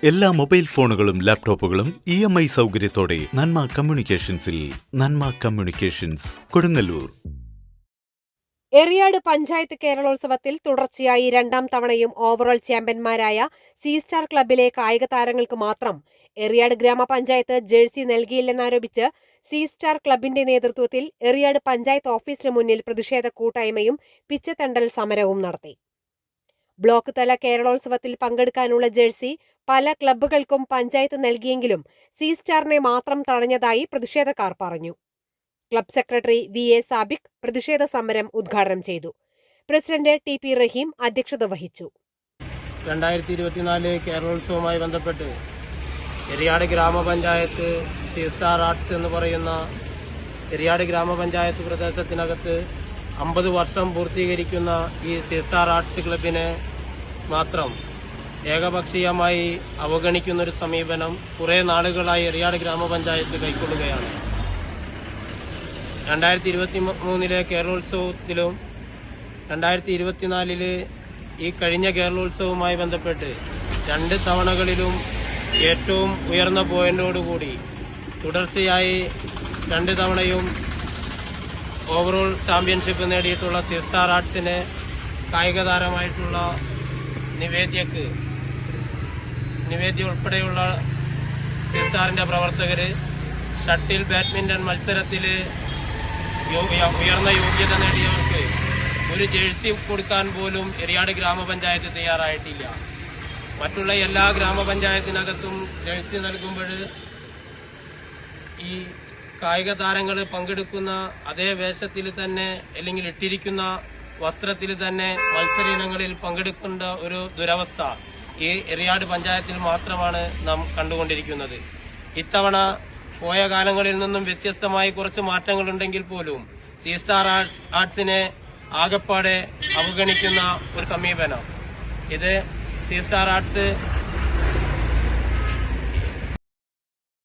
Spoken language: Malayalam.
എല്ലാ മൊബൈൽ ഫോണുകളും ലാപ്ടോപ്പുകളും EMI സൗകര്യത്തോടെ നന്മ കമ്മ്യൂണിക്കേഷൻസിൽ. നന്മ കമ്മ്യൂണിക്കേഷൻസ്, കൊടുങ്ങല്ലൂർ. എറിയാട് പഞ്ചായത്ത് കേരളോത്സവത്തിൽ തുടർച്ചയായി രണ്ടാം തവണയും ഓവറോൾ ചാമ്പ്യന്മാരായ സി സ്റ്റാർ ക്ലബിലെ കായിക താരങ്ങൾക്ക് മാത്രം എറിയാട് ഗ്രാമപഞ്ചായത്ത് ജേഴ്സി നൽകിയില്ലെന്നാരോപിച്ച് സി സ്റ്റാർ ക്ലബിന്റെ നേതൃത്വത്തിൽ എറിയാട് പഞ്ചായത്ത് ഓഫീസിന് മുന്നിൽ പ്രതിഷേധ കൂട്ടായ്മയും പിച്ചത്തണ്ടൽ സമരവും നടത്തി. ബ്ലോക്ക് തല കേരളോത്സവത്തിൽ പങ്കെടുക്കാനുള്ള ജേഴ്സി പല ക്ലബ്ബുകൾക്കും പഞ്ചായത്ത് നൽകിയെങ്കിലും സി സ്റ്റാറിനെ മാത്രം തടഞ്ഞതായി പ്രതിഷേധക്കാർ പറഞ്ഞു. ക്ലബ് സെക്രട്ടറി VA സാബിക് പ്രതിഷേധ സമരം ഉദ്ഘാടനം ചെയ്തു. പ്രസിഡന്റ് TP റഹീം അധ്യക്ഷത വഹിച്ചു. 2024 കേരളോത്സവവുമായി ബന്ധപ്പെട്ട് എറിയാട് ഗ്രാമപഞ്ചായത്ത് സി സ്റ്റാർ ആർട്സ് എന്ന് പറയുന്ന എറിയാട് ഗ്രാമപഞ്ചായത്ത് പ്രദേശത്തിനകത്ത് 50 വർഷം പൂർത്തീകരിക്കുന്ന ഈ സി സ്റ്റാർ ആർട്സ് ക്ലബിനെ മാത്രം ഏകപക്ഷീയമായി അവഗണിക്കുന്നൊരു സമീപനം കുറേ നാളുകളായി എറിയാട് ഗ്രാമപഞ്ചായത്ത് കൈക്കൊള്ളുകയാണ്. 2023 കേരളോത്സവത്തിലും 2024 ഈ കഴിഞ്ഞ കേരളോത്സവവുമായി ബന്ധപ്പെട്ട് 2 തവണകളിലും ഏറ്റവും ഉയർന്ന പോയിന്റോടുകൂടി തുടർച്ചയായി 2 തവണയും ഓവറോൾ ചാമ്പ്യൻഷിപ്പ് നേടിയിട്ടുള്ള സി സ്റ്റാർ ആർട്സിന് കായിക താരമായിട്ടുള്ള നിവേദ്യ ഉൾപ്പെടെയുള്ള സി സ്റ്റാറിന്റെ പ്രവർത്തകര് ഷട്ടിൽ, ബാഡ്മിന്റൺ മത്സരത്തിൽ ഉയർന്ന യോഗ്യത നേടിയവർക്ക് ഒരു ജേഴ്സി കൊടുക്കാൻ പോലും എറിയാട് ഗ്രാമപഞ്ചായത്ത് തയ്യാറായിട്ടില്ല. മറ്റുള്ള എല്ലാ ഗ്രാമപഞ്ചായത്തിനകത്തും ജേഴ്സി നൽകുമ്പോൾ ഈ കായിക താരങ്ങൾ പങ്കെടുക്കുന്ന അതേ വേഷത്തിൽ തന്നെ അല്ലെങ്കിൽ ഇട്ടിരിക്കുന്ന വസ്ത്രത്തിൽ തന്നെ മത്സര ഇനങ്ങളിൽ പങ്കെടുക്കേണ്ട ഒരു ദുരവസ്ഥ ഈ എറിയാട് പഞ്ചായത്തിൽ മാത്രമാണ് നാം കണ്ടുകൊണ്ടിരിക്കുന്നത്. ഇത്തവണ പോയ കാലങ്ങളിൽ നിന്നും വ്യത്യസ്തമായി കുറച്ച് മാറ്റങ്ങളുണ്ടെങ്കിൽ പോലും സി സ്റ്റാർ ആർട്സിനെ ആകപ്പാടെ അവഗണിക്കുന്ന ഒരു സമീപനം. ഇത് സി സ്റ്റാർ ആർട്സ്